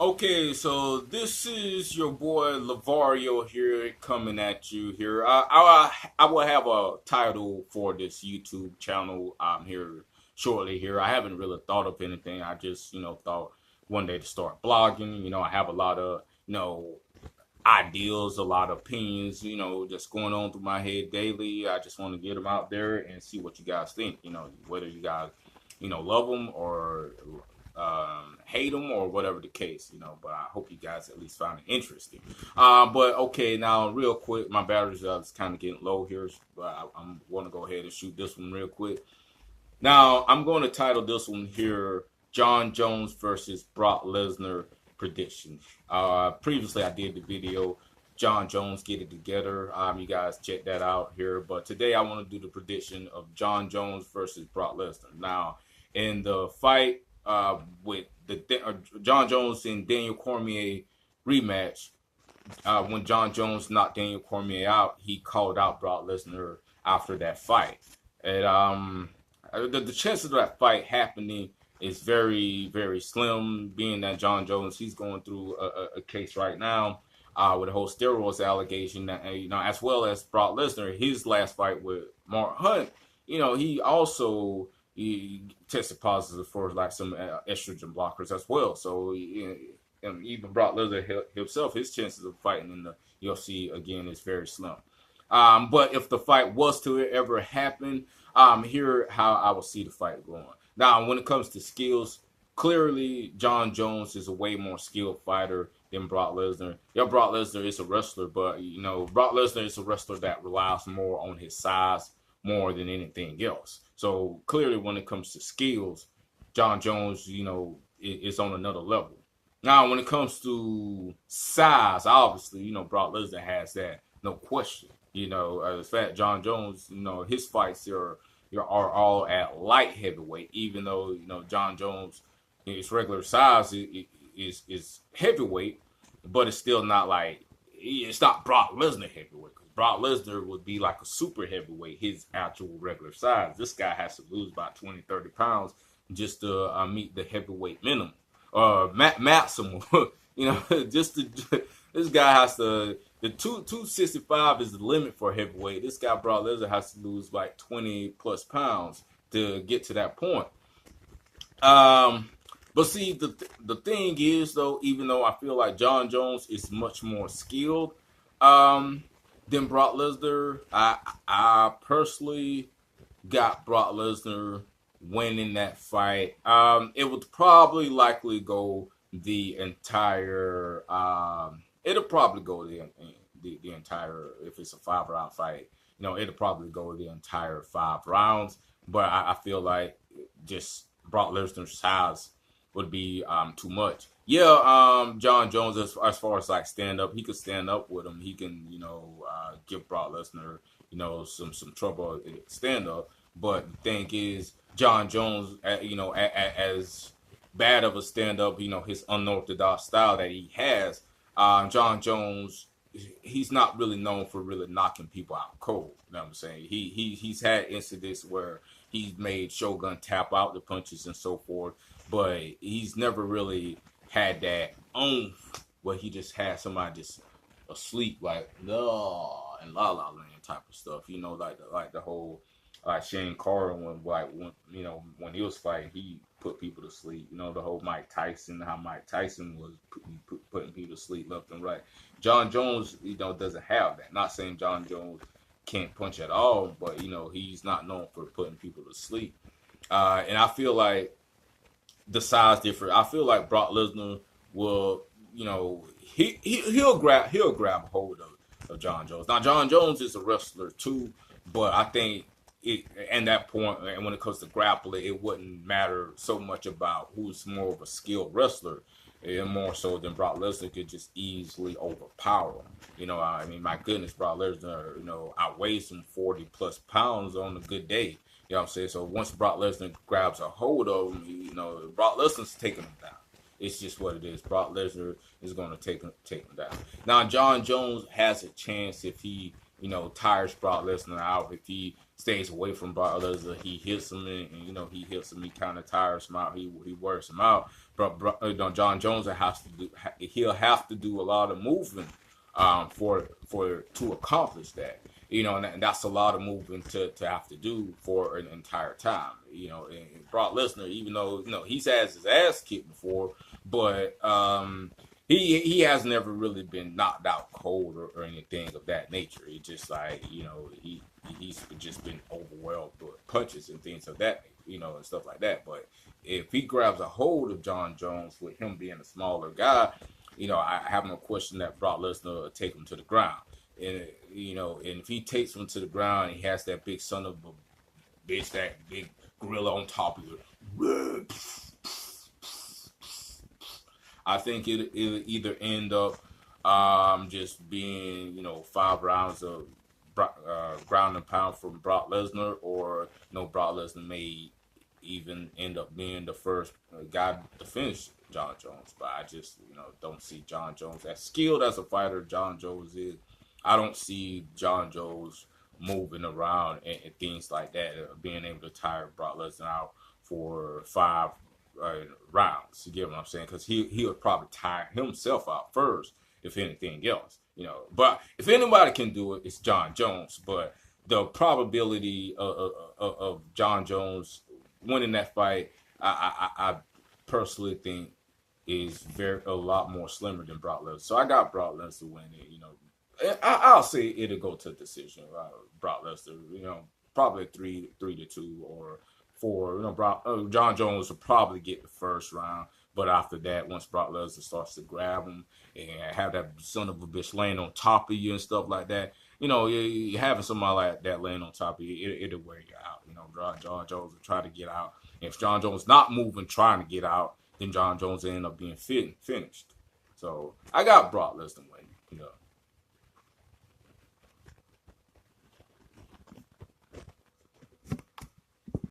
Okay, so this is your boy Lavario here coming at you here. I will have a title for this YouTube channel here shortly here. I haven't really thought of anything. I just, thought one day to start blogging. I have a lot of, ideals, a lot of opinions, just going on through my head daily. I just want to get them out there and see what you guys think. Whether you guys, love them or hate them or whatever the case. But I hope you guys at least find it interesting. But okay, now real quick, my batteries are kind of getting low here, but I'm going to go ahead and shoot this one real quick. Now, I'm going to title this one here Jon Jones versus Brock Lesnar prediction. Previously, I did the video Jon Jones Get It Together. You guys check that out here. But today, I want to do the prediction of Jon Jones versus Brock Lesnar. Now, in the fight with Jon Jones and Daniel Cormier rematch, when Jon Jones knocked Daniel Cormier out, he called out Brock Lesnar after that fight. And the chances of that fight happening is very, very slim, being that Jon Jones, he's going through a case right now with a whole steroids allegation, that, as well as Brock Lesnar, his last fight with Mark Hunt, he also he tested positive for like some estrogen blockers as well. So, and even Brock Lesnar himself, his chances of fighting in the UFC again is very slim. But if the fight was to ever happen, here how I will see the fight going. Now, when it comes to skills, clearly Jon Jones is a way more skilled fighter than Brock Lesnar. Yeah, Brock Lesnar is a wrestler, but Brock Lesnar is a wrestler that relies more on his size more than anything else. So clearly, when it comes to skills, Jon Jones, is on another level. Now, when it comes to size, obviously, Brock Lesnar has that, no question. The fact Jon Jones, his fights are all at light heavyweight, even though Jon Jones, his regular size is heavyweight, but it's still not like it's not Brock Lesnar heavyweight. Because Brock Lesnar would be like a super heavyweight, his actual regular size. This guy has to lose about 20, 30 pounds just to meet the heavyweight minimum, maximum. Just to, this guy has to. The 265 is the limit for heavyweight. This guy Brock Lesnar has to lose like 20 plus pounds to get to that point. But see, the thing is though, even though I feel like Jon Jones is much more skilled than Brock Lesnar, I personally got Brock Lesnar winning that fight. It would probably likely go the entire. It'll probably go the entire, if it's a 5 round fight. It'll probably go the entire 5 rounds. But I feel like just Brock Lesnar's size would be too much. Yeah, Jon Jones, as far as like stand up, he could stand up with him. He can, give Brock Lesnar, some trouble at stand up. But the thing is, Jon Jones, as bad of a stand up, his unorthodox style that he has, Jon Jones, he's not really known for really knocking people out cold. You know what I'm saying? He's had incidents where he's made Shogun tap out the punches and so forth, but he's never really had that oomph where he just had somebody just asleep like no and la la land type of stuff. Like the whole Shane Carter when he was fighting, he put people to sleep. The whole Mike Tyson, how Mike Tyson was putting people to sleep left and right. Jon Jones, doesn't have that. Not saying Jon Jones can't punch at all, but he's not known for putting people to sleep. And I feel like the size difference. I feel like Brock Lesnar will, he'll grab a hold of Jon Jones. Now Jon Jones is a wrestler too, but I think and that point, and when it comes to grappling, it wouldn't matter so much about who's more of a skilled wrestler, and more so than Brock Lesnar could just easily overpower him. My goodness, Brock Lesnar, outweighs him 40 plus pounds on a good day. You know what I'm saying? So once Brock Lesnar grabs a hold of him, Brock Lesnar's taking him down. It's just what it is. Brock Lesnar is going to take him down. Now, Jon Jones has a chance if he, tires Brock Lesnar out, if he stays away from Brock Lesnar. He hits him, and he hits him. He kind of tires him out. He wears him out. But Jon Jones he'll have to do a lot of moving for to accomplish that. And that's a lot of movement to have to do for an entire time. And Brock Lesnar, even though he's had his ass kicked before, but he has never really been knocked out cold or anything of that nature. It's just like he's just been overwhelmed with punches and things of that, and stuff like that. But if he grabs a hold of Jon Jones, with him being a smaller guy, I have no question that Brock Lesnar will take him to the ground. And and if he takes him to the ground, and he has that big son of a bitch, that big gorilla on top of it, I think it'll either end up just being 5 rounds of ground and pound from Brock Lesnar, or Brock Lesnar may even end up being the first guy to finish Jon Jones. But I just don't see Jon Jones as skilled as a fighter. Jon Jones is. I don't see Jon Jones moving around and things like that, being able to tire Brock Lesnar out for 5 rounds. You get what I'm saying? Because he would probably tire himself out first, if anything else. But if anybody can do it, it's Jon Jones. But the probability of Jon Jones winning that fight, I personally think is a lot more slimmer than Brock Lesnar. So I got Brock Lesnar winning. I'll say it'll go to decision. Brock Lesnar, probably 3-2 or 4. Jon Jones will probably get the first round, but after that, once Brock Lesnar starts to grab him and have that son of a bitch laying on top of you and stuff like that, having somebody like that laying on top of you, it'll wear you out. Jon Jones will try to get out. And if Jon Jones not moving, trying to get out, then Jon Jones will end up being finished. So I got Brock Lesnar winning.